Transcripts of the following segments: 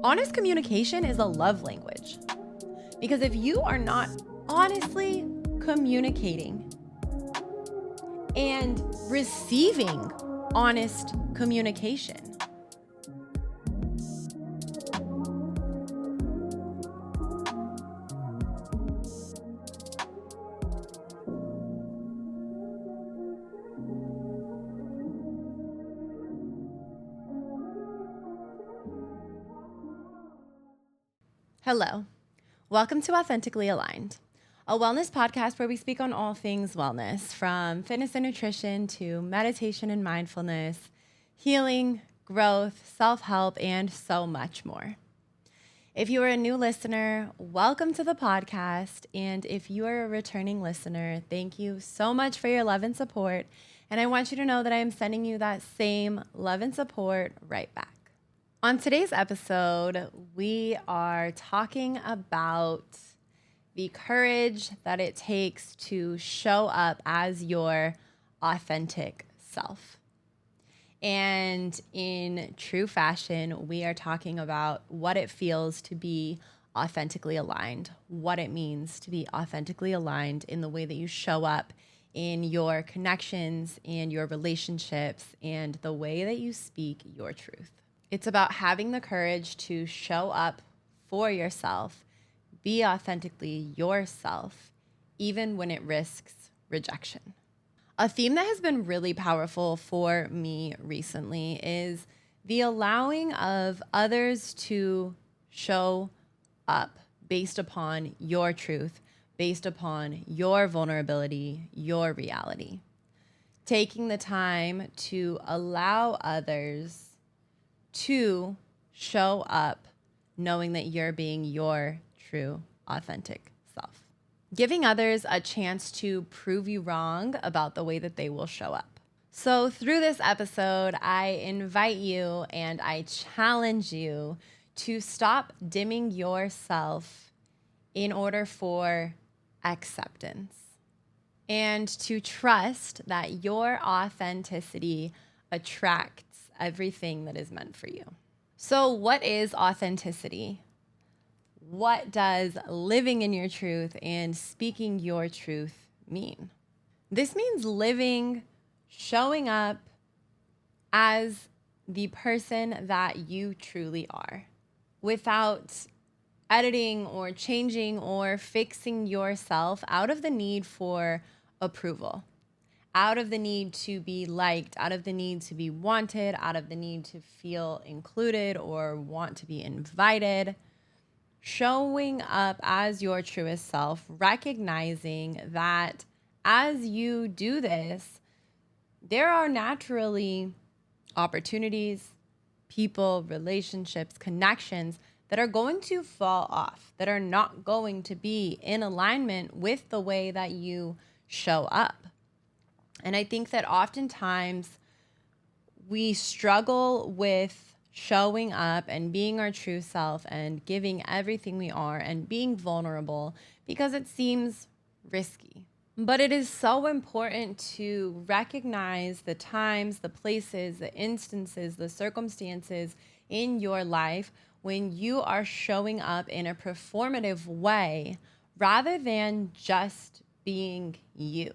Honest communication is a love language. Because if you are not honestly communicating and receiving honest communication, hello. Welcome to Authentically Aligned, a wellness podcast where we speak on all things wellness, from fitness and nutrition to meditation and mindfulness, healing, growth, self-help, and so much more. If you are a new listener, welcome to the podcast. And if you are a returning listener, thank you so much for your love and support. And I want you to know that I am sending you that same love and support right back. On today's episode, we are talking about the courage that it takes to show up as your authentic self. And in true fashion, we are talking about what it feels to be authentically aligned, what it means to be authentically aligned in the way that you show up in your connections and your relationships and the way that you speak your truth. It's about having the courage to show up for yourself, be authentically yourself, even when it risks rejection. A theme that has been really powerful for me recently is the allowing of others to show up based upon your truth, based upon your vulnerability, your reality. Taking the time to allow others to show up knowing that you're being your true, authentic self. Giving others a chance to prove you wrong about the way that they will show up. So through this episode, I invite you and I challenge you to stop dimming yourself in order for acceptance and to trust that your authenticity attracts everything that is meant for you. So what is authenticity? What does living in your truth and speaking your truth mean? This means living, showing up as the person that you truly are, without editing or changing or fixing yourself out of the need for approval, out of the need to be liked, out of the need to be wanted, out of the need to feel included or want to be invited. Showing up as your truest self, recognizing that as you do this, there are naturally opportunities, people, relationships, connections that are going to fall off, that are not going to be in alignment with the way that you show up. And I think that oftentimes we struggle with showing up and being our true self and giving everything we are and being vulnerable because it seems risky. But it is so important to recognize the times, the places, the instances, the circumstances in your life when you are showing up in a performative way rather than just being you.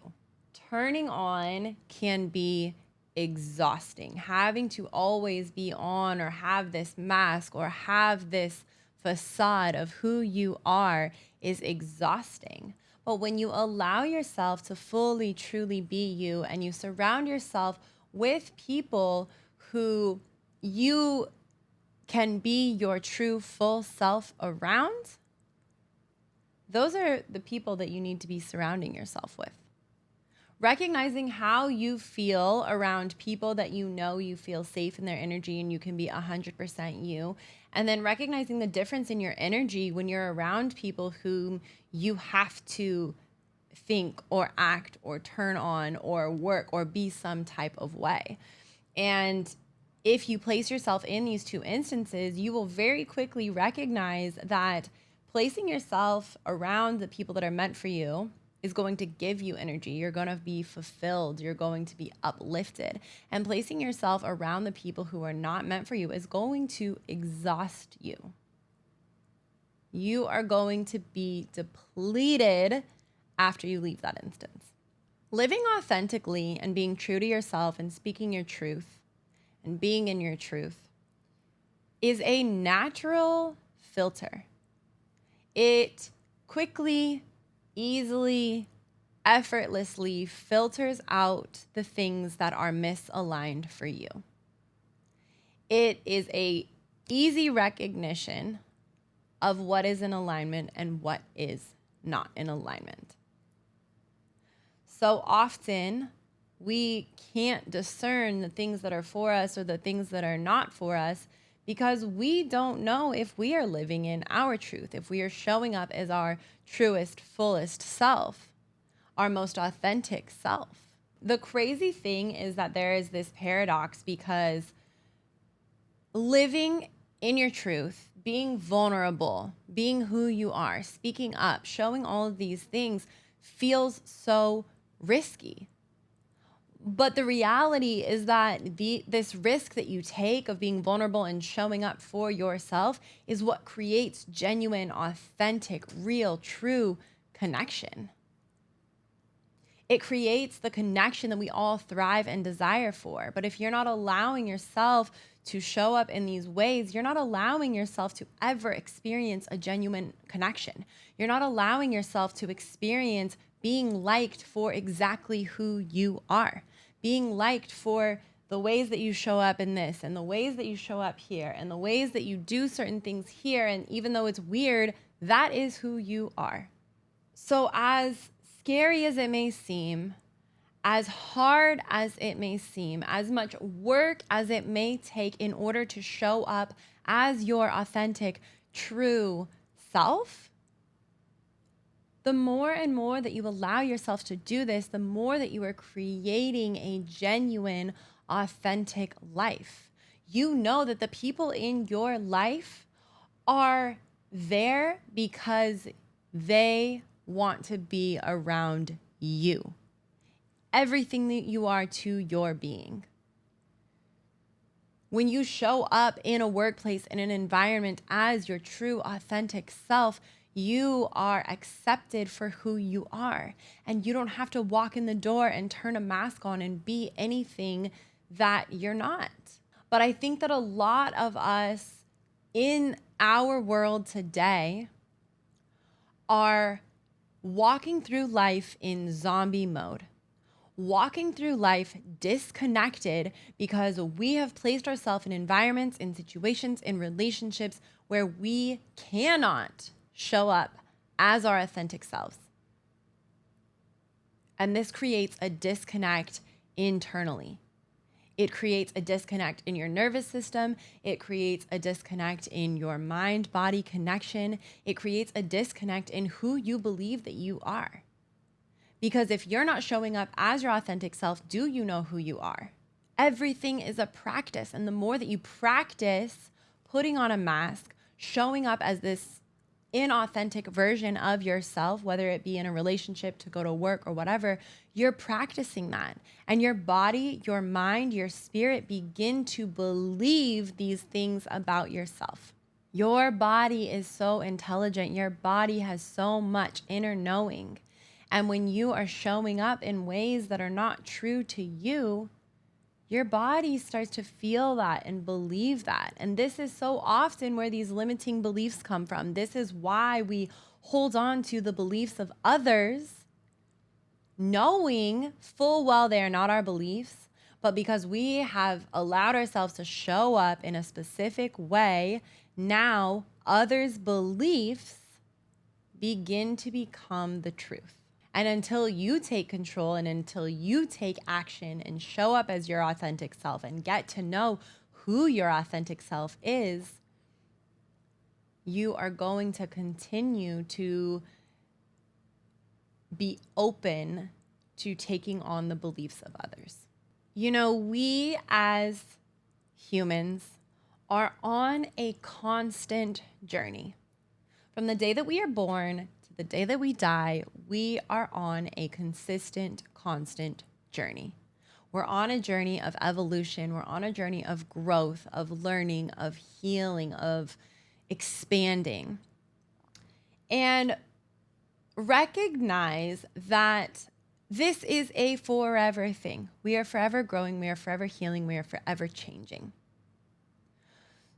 Turning on can be exhausting. Having to always be on or have this mask or have this facade of who you are is exhausting. But when you allow yourself to fully, truly be you and you surround yourself with people who you can be your true full self around, those are the people that you need to be surrounding yourself with. Recognizing how you feel around people that you know you feel safe in their energy and you can be 100% you. And then recognizing the difference in your energy when you're around people whom you have to think or act or turn on or work or be some type of way. And if you place yourself in these two instances, you will very quickly recognize that placing yourself around the people that are meant for you is going to give you energy. You're going to be fulfilled. You're going to be uplifted. And placing yourself around the people who are not meant for you is going to exhaust you. You are going to be depleted after you leave that instance. Living authentically and being true to yourself and speaking your truth and being in your truth is a natural filter. It quickly, easily, effortlessly filters out the things that are misaligned for you. It is a easy recognition of what is in alignment and what is not in alignment. So often we can't discern the things that are for us or the things that are not for us because we don't know if we are living in our truth, if we are showing up as our truest, fullest self, our most authentic self. The crazy thing is that there is this paradox because living in your truth, being vulnerable, being who you are, speaking up, showing all of these things feels so risky. But the reality is that this risk that you take of being vulnerable and showing up for yourself is what creates genuine, authentic, real, true connection. It creates the connection that we all thrive and desire for. But if you're not allowing yourself to show up in these ways, you're not allowing yourself to ever experience a genuine connection. You're not allowing yourself to experience being liked for exactly who you are, being liked for the ways that you show up in this and the ways that you show up here and the ways that you do certain things here. And even though it's weird, that is who you are. So as scary as it may seem, as hard as it may seem, as much work as it may take in order to show up as your authentic, true self, the more and more that you allow yourself to do this, the more that you are creating a genuine, authentic life. You know that the people in your life are there because they want to be around you. Everything that you are to your being. When you show up in a workplace, in an environment as your true, authentic self, you are accepted for who you are. And you don't have to walk in the door and turn a mask on and be anything that you're not. But I think that a lot of us in our world today are walking through life in zombie mode. Walking through life disconnected because we have placed ourselves in environments, in situations, in relationships where we cannot show up as our authentic selves. And this creates a disconnect internally. It creates a disconnect in your nervous system. It creates a disconnect in your mind-body connection. It creates a disconnect in who you believe that you are. Because if you're not showing up as your authentic self, do you know who you are? Everything is a practice. And the more that you practice putting on a mask, showing up as this inauthentic version of yourself, whether it be in a relationship, to go to work or whatever, you're practicing that. And your body, your mind, your spirit begin to believe these things about yourself. Your body is so intelligent. Your body has so much inner knowing. And when you are showing up in ways that are not true to you, your body starts to feel that and believe that. And this is so often where these limiting beliefs come from. This is why we hold on to the beliefs of others, knowing full well they are not our beliefs, but because we have allowed ourselves to show up in a specific way, now others' beliefs begin to become the truth. And until you take control and until you take action and show up as your authentic self and get to know who your authentic self is, you are going to continue to be open to taking on the beliefs of others. You know, we as humans are on a constant journey. From the day that we are born to to the day that we die, we are on a consistent, constant journey. We're on a journey of evolution. We're on a journey of growth, of learning, of healing, of expanding. And recognize that this is a forever thing. We are forever growing. We are forever healing. We are forever changing.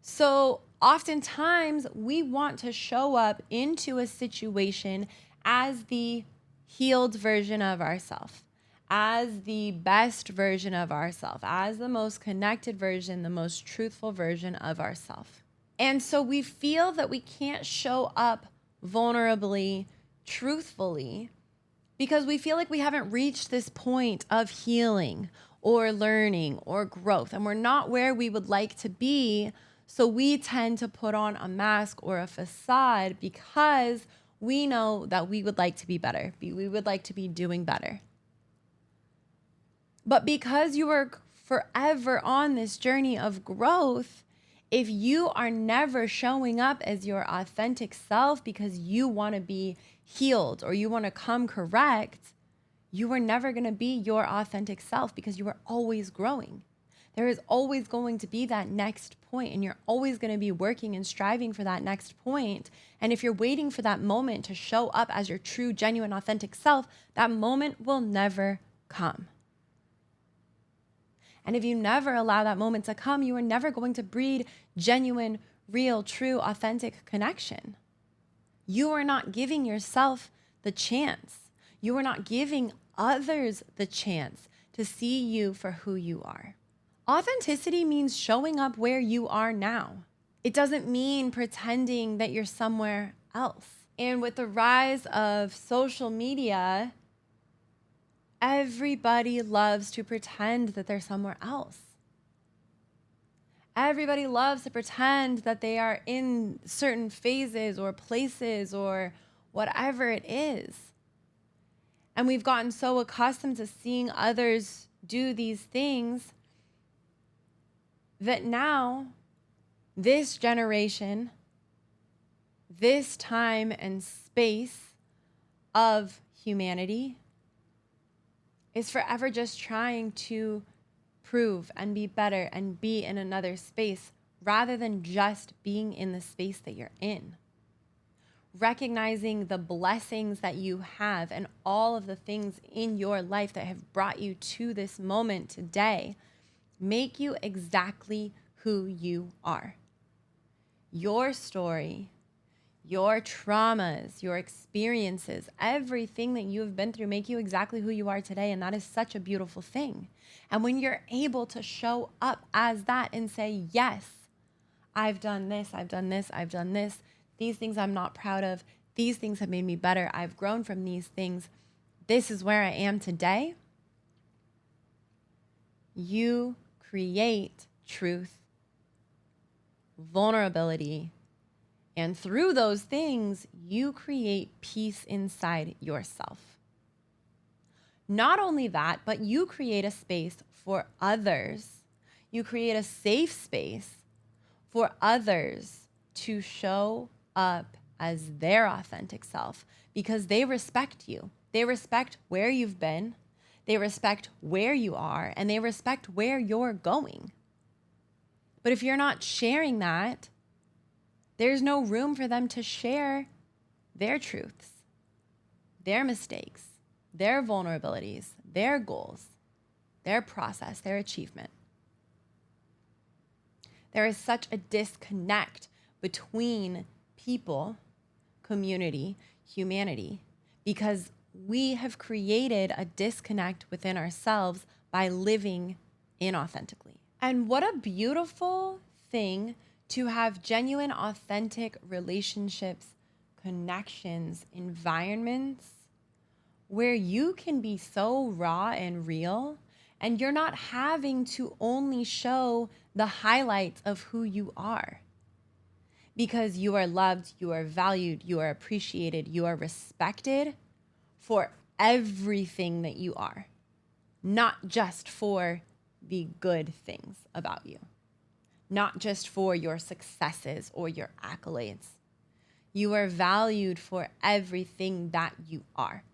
So oftentimes we want to show up into a situation as the healed version of ourselves, as the best version of ourselves, as the most connected version, the most truthful version of ourselves. And so we feel that we can't show up vulnerably, truthfully, because we feel like we haven't reached this point of healing or learning or growth, and we're not where we would like to be. So we tend to put on a mask or a facade because we know that we would like to be better. We would like to be doing better. But because you are forever on this journey of growth, if you are never showing up as your authentic self because you want to be healed or you want to come correct, you are never going to be your authentic self because you are always growing. There is always going to be that next point, and you're always going to be working and striving for that next point. And if you're waiting for that moment to show up as your true, genuine, authentic self, that moment will never come. And if you never allow that moment to come, you are never going to breed genuine, real, true, authentic connection. You are not giving yourself the chance. You are not giving others the chance to see you for who you are. Authenticity means showing up where you are now. It doesn't mean pretending that you're somewhere else. And with the rise of social media, everybody loves to pretend that they're somewhere else. Everybody loves to pretend that they are in certain phases or places or whatever it is. And we've gotten so accustomed to seeing others do these things that now this generation, this time and space of humanity is forever just trying to prove and be better and be in another space rather than just being in the space that you're in. Recognizing the blessings that you have and all of the things in your life that have brought you to this moment today make you exactly who you are. Your story, your traumas, your experiences, everything that you have been through make you exactly who you are today. And that is such a beautiful thing. And when you're able to show up as that and say, yes, I've done this, I've done this, I've done this. These things I'm not proud of. These things have made me better. I've grown from these things. This is where I am today. You create truth, vulnerability, and through those things, you create peace inside yourself. Not only that, but you create a space for others. You create a safe space for others to show up as their authentic self because they respect you. They respect where you've been. They respect where you are, and they respect where you're going. But if you're not sharing that, there's no room for them to share their truths, their mistakes, their vulnerabilities, their goals, their process, their achievement. There is such a disconnect between people, community, humanity, because we have created a disconnect within ourselves by living inauthentically. And what a beautiful thing to have genuine, authentic relationships, connections, environments where you can be so raw and real, and you're not having to only show the highlights of who you are. Because you are loved, you are valued, you are appreciated, you are respected for everything that you are, not just for the good things about you, not just for your successes or your accolades. You are valued for everything that you are.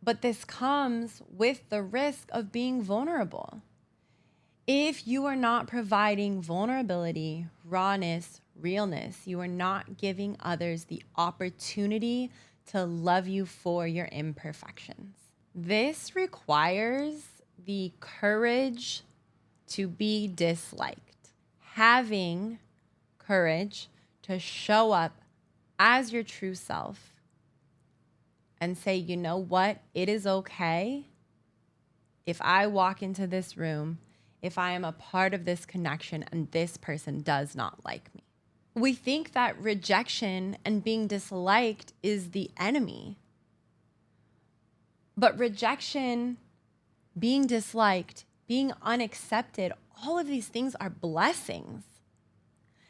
But this comes with the risk of being vulnerable. If you are not providing vulnerability, rawness, realness, you are not giving others the opportunity to love you for your imperfections. This requires the courage to be disliked. Having courage to show up as your true self and say, you know what? It is okay if I walk into this room, if I am a part of this connection and this person does not like me. We think that rejection and being disliked is the enemy. But rejection, being disliked, being unaccepted, all of these things are blessings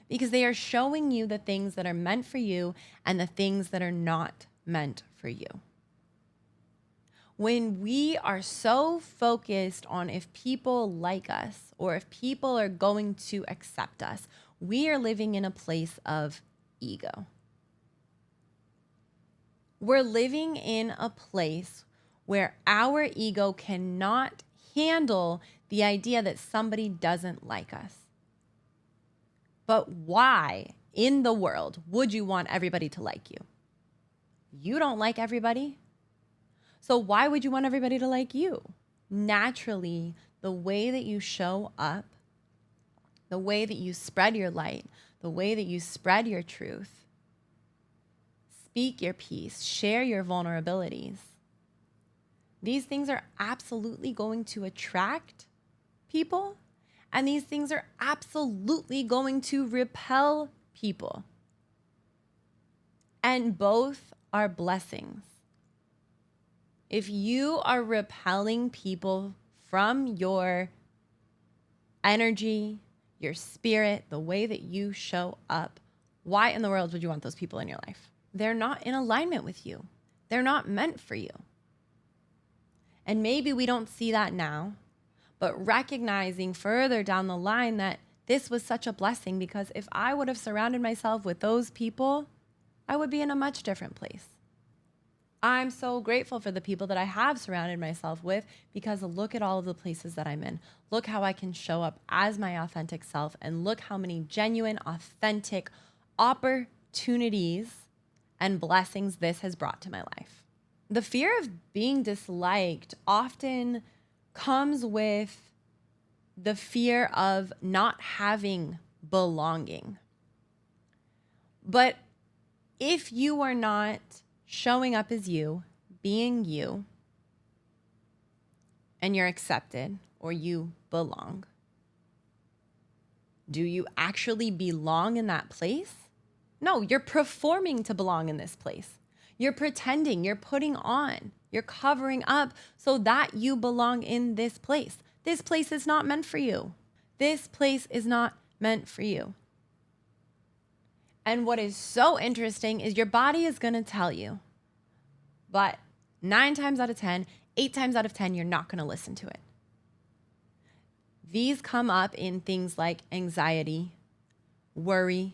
because they are showing you the things that are meant for you and the things that are not meant for you. When we are so focused on if people like us or if people are going to accept us, we are living in a place of ego. We're living in a place where our ego cannot handle the idea that somebody doesn't like us. But why in the world would you want everybody to like you? You don't like everybody. So why would you want everybody to like you? Naturally, the way that you show up, the way that you spread your light, the way that you spread your truth, speak your peace, share your vulnerabilities, these things are absolutely going to attract people, and these things are absolutely going to repel people. And both are blessings. If you are repelling people from your energy, your spirit, the way that you show up, why in the world would you want those people in your life? They're not in alignment with you. They're not meant for you. And maybe we don't see that now, but recognizing further down the line that this was such a blessing, because if I would have surrounded myself with those people, I would be in a much different place. I'm so grateful for the people that I have surrounded myself with, because look at all of the places that I'm in. Look how I can show up as my authentic self, and look how many genuine, authentic opportunities and blessings this has brought to my life. The fear of being disliked often comes with the fear of not having belonging. But if you are not showing up as you, being you, and you're accepted or you belong, do you actually belong in that place? No, you're performing to belong in this place. You're pretending, you're putting on, you're covering up so that you belong in this place. This place is not meant for you. This place is not meant for you. And what is so interesting is your body is going to tell you, but 9 times out of 10, 8 times out of 10, you're not going to listen to it. These come up in things like anxiety, worry,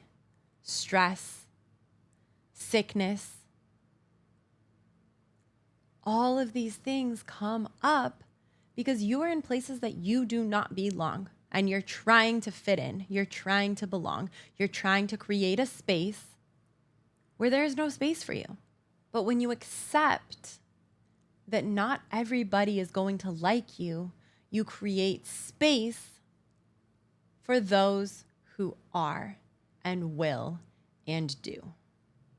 stress, sickness. All of these things come up because you are in places that you do not belong, and you're trying to fit in. You're trying to belong. You're trying to create a space where there is no space for you. But when you accept that not everybody is going to like you, you create space for those who are and will and do.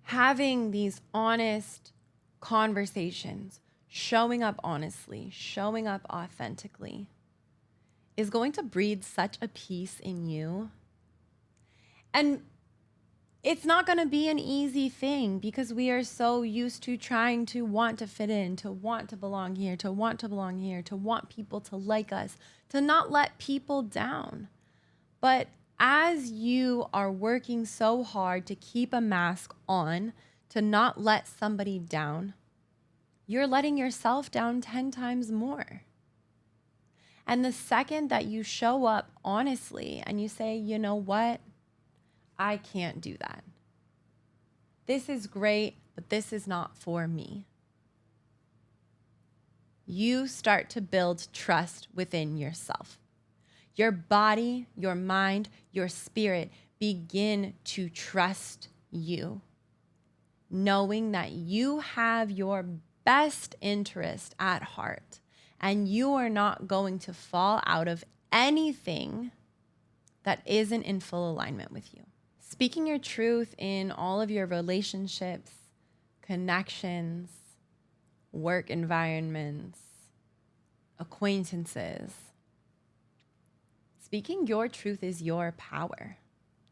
Having these honest conversations, showing up honestly, showing up authentically, is going to breed such a peace in you. And it's not going to be an easy thing, because we are so used to trying to want to fit in, to want to belong here, to want to belong here, to want people to like us, to not let people down. But as you are working so hard to keep a mask on, to not let somebody down, you're letting yourself down 10 times more. And the second that you show up honestly and you say, you know what? I can't do that. This is great, but this is not for me. You start to build trust within yourself. Your body, your mind, your spirit begin to trust you, knowing that you have your best interest at heart and you are not going to fall out of anything that isn't in full alignment with you. Speaking your truth in all of your relationships, connections, work environments, acquaintances. Speaking your truth is your power.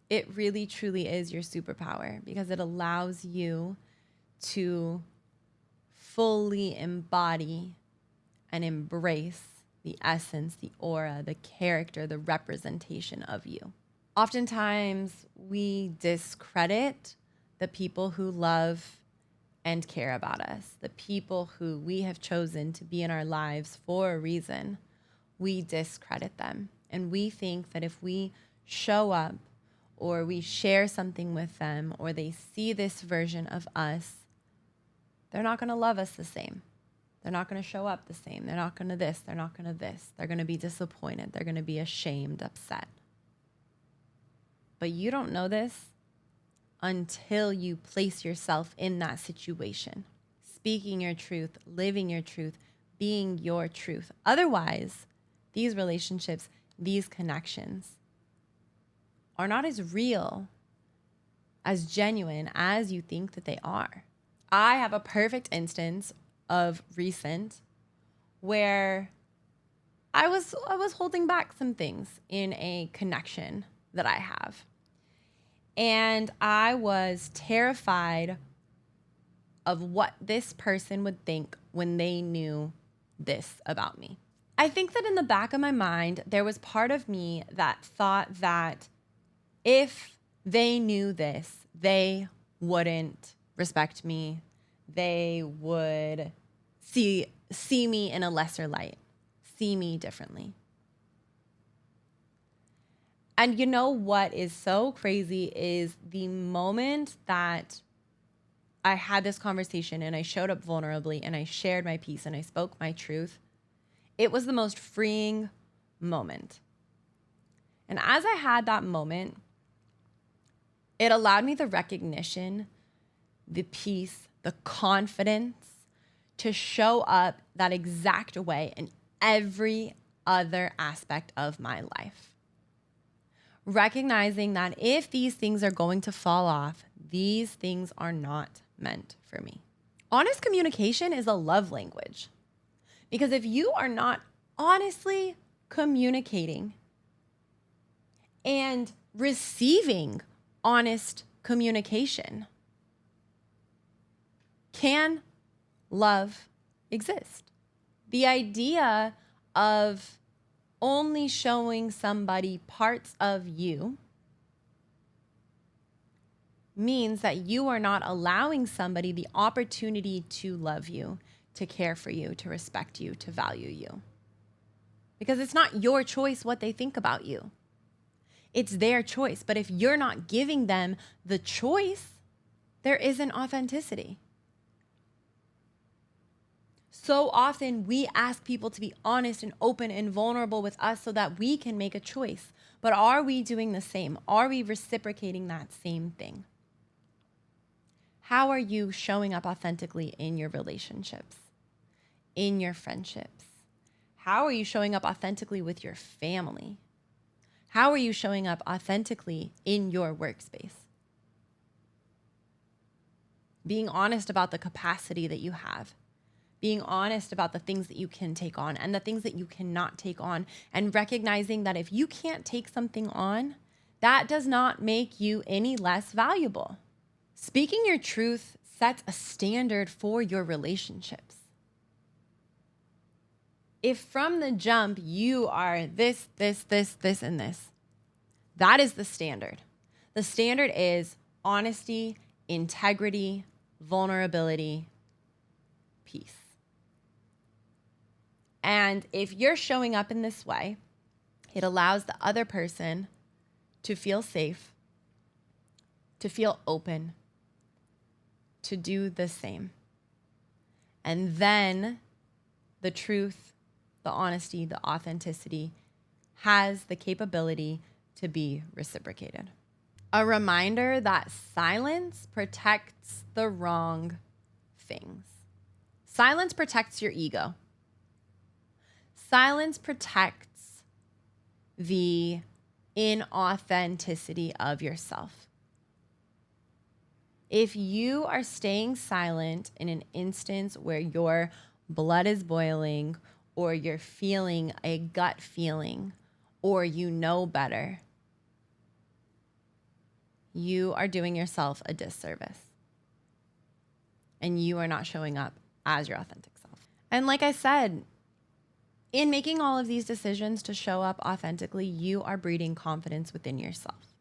It really, truly is your superpower because it allows you to fully embody and embrace the essence, the aura, the character, the representation of you. Oftentimes, we discredit the people who love and care about us, the people who we have chosen to be in our lives for a reason. We discredit them. And we think that if we show up or we share something with them or they see this version of us, they're not going to love us the same. They're not going to show up the same. They're not going to this. They're not going to this. They're going to be disappointed. They're going to be ashamed, upset. But you don't know this until you place yourself in that situation, speaking your truth, living your truth, being your truth. Otherwise, these relationships, these connections are not as real, as genuine as you think that they are. I have a perfect instance of recent where I was holding back some things in a connection that I have. And I was terrified of what this person would think when they knew this about me. I think that in the back of my mind, there was part of me that thought that if they knew this, they wouldn't respect me. They would see me in a lesser light, see me differently. And you know what is so crazy is the moment that I had this conversation and I showed up vulnerably and I shared my piece and I spoke my truth, it was the most freeing moment. And as I had that moment, it allowed me the recognition, the peace, the confidence to show up that exact way in every other aspect of my life. Recognizing that if these things are going to fall off, these things are not meant for me. Honest communication is a love language. Because if you are not honestly communicating and receiving honest communication, can love exist? The idea of only showing somebody parts of you means that you are not allowing somebody the opportunity to love you, to care for you, to respect you, to value you. Because it's not your choice what they think about you. It's their choice. But if you're not giving them the choice, there isn't authenticity. So often we ask people to be honest and open and vulnerable with us so that we can make a choice. But are we doing the same? Are we reciprocating that same thing? How are you showing up authentically in your relationships, in your friendships? How are you showing up authentically with your family? How are you showing up authentically in your workspace? Being honest about the capacity that you have. Being honest about the things that you can take on and the things that you cannot take on. And recognizing that if you can't take something on, that does not make you any less valuable. Speaking your truth sets a standard for your relationships. If from the jump you are this, and this, that is the standard. The standard is honesty, integrity, vulnerability, peace. And if you're showing up in this way, it allows the other person to feel safe, to feel open to do the same. And then the truth, the honesty, the authenticity has the capability to be reciprocated. A reminder that silence protects the wrong things. Silence protects your ego. Silence protects the inauthenticity of yourself. If you are staying silent in an instance where your blood is boiling, or you're feeling a gut feeling, or you know better, you are doing yourself a disservice. And you are not showing up as your authentic self. And like I said, in making all of these decisions to show up authentically, you are breeding confidence within yourself.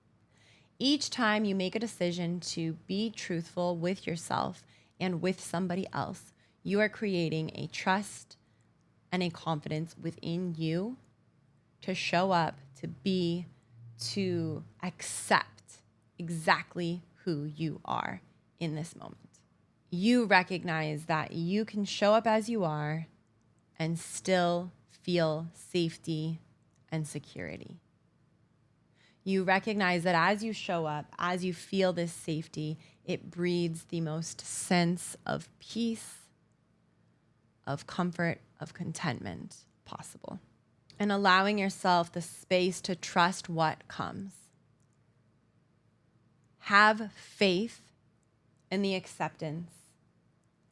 Each time you make a decision to be truthful with yourself and with somebody else, you are creating a trust and a confidence within you to show up, to be, to accept exactly who you are in this moment. You recognize that you can show up as you are and still feel safety and security. You recognize that as you show up, as you feel this safety, it breeds the most sense of peace, of comfort, of contentment possible. And allowing yourself the space to trust what comes. Have faith in the acceptance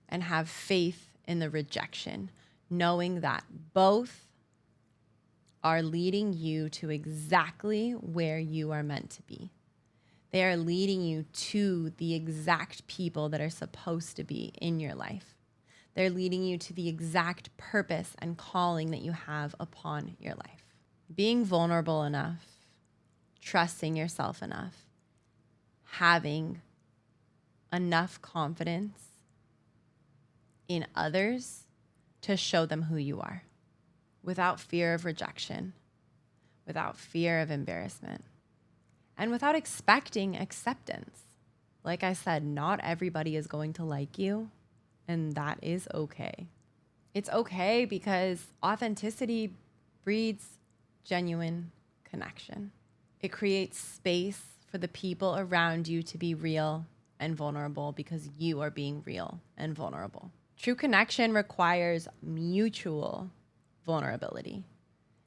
and have faith in the rejection, knowing that both are leading you to exactly where you are meant to be. They are leading you to the exact people that are supposed to be in your life. They're leading you to the exact purpose and calling that you have upon your life. Being vulnerable enough, trusting yourself enough, having enough confidence in others to show them who you are without fear of rejection, without fear of embarrassment, and without expecting acceptance. Like I said, not everybody is going to like you, and that is okay. It's okay because authenticity breeds genuine connection. It creates space for the people around you to be real and vulnerable because you are being real and vulnerable. True connection requires mutual vulnerability.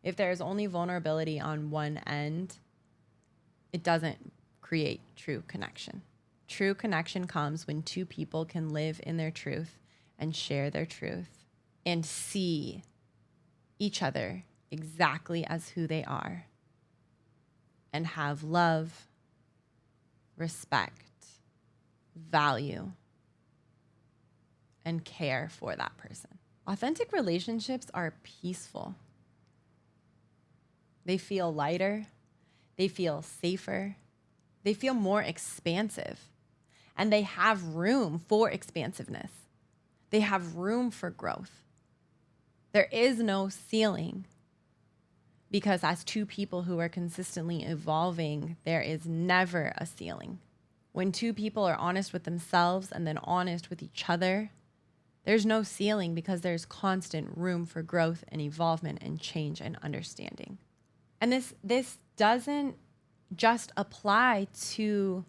If there's only vulnerability on one end, it doesn't create true connection. True connection comes when two people can live in their truth and share their truth and see each other exactly as who they are and have love, respect, value, and care for that person. Authentic relationships are peaceful. They feel lighter. They feel safer. They feel more expansive. And they have room for expansiveness. They have room for growth. There is no ceiling because as two people who are consistently evolving, there is never a ceiling. When two people are honest with themselves and then honest with each other, there's no ceiling because there's constant room for growth and evolvement and change and understanding. And this doesn't just apply to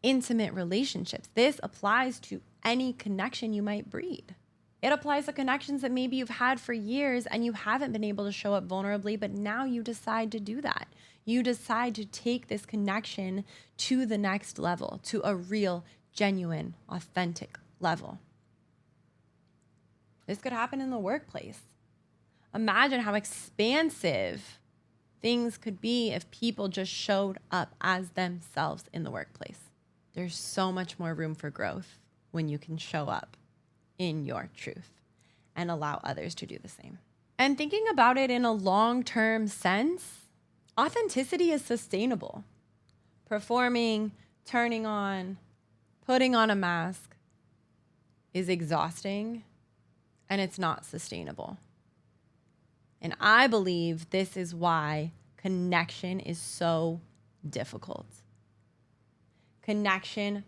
intimate relationships. This applies to any connection you might breed. It applies to connections that maybe you've had for years and you haven't been able to show up vulnerably, but now you decide to do that. You decide to take this connection to the next level, to a real, genuine, authentic level. This could happen in the workplace. Imagine how expansive things could be if people just showed up as themselves in the workplace. There's so much more room for growth when you can show up in your truth and allow others to do the same. And thinking about it in a long-term sense, authenticity is sustainable. Performing, turning on, putting on a mask is exhausting and it's not sustainable. And I believe this is why connection is so difficult. connection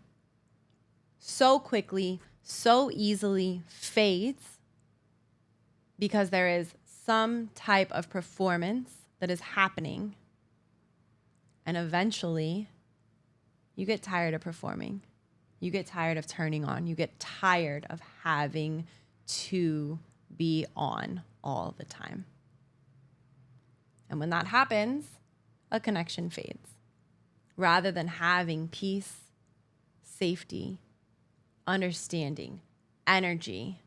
so quickly, so easily fades because there is some type of performance that is happening. And eventually, you get tired of performing. You get tired of turning on. You get tired of having to be on all the time. And when that happens, a connection fades. Rather than having peace, safety, understanding, energy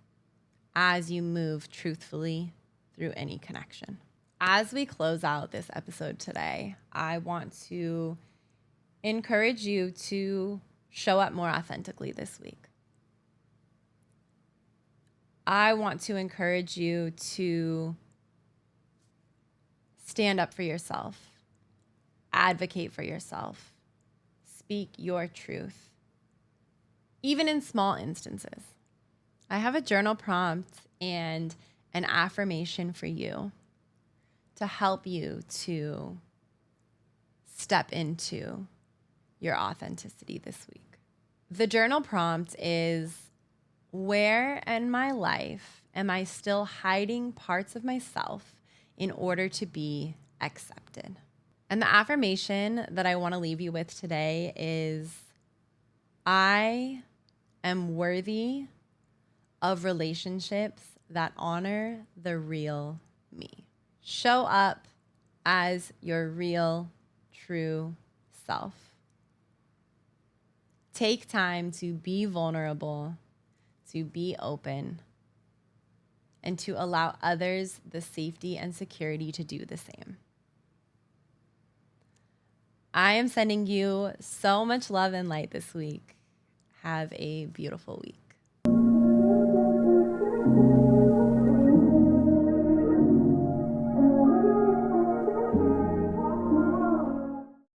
as you move truthfully through any connection. As we close out this episode today, I want to encourage you to show up more authentically this week. I want to encourage you to stand up for yourself, advocate for yourself, speak your truth, even in small instances. I have a journal prompt and an affirmation for you to help you to step into your authenticity this week. The journal prompt is, where in my life am I still hiding parts of myself in order to be accepted? And the affirmation that I want to leave you with today is, I am worthy of relationships that honor the real me. Show up as your real, true self. Take time to be vulnerable, to be open, and to allow others the safety and security to do the same. I am sending you so much love and light this week. Have a beautiful week.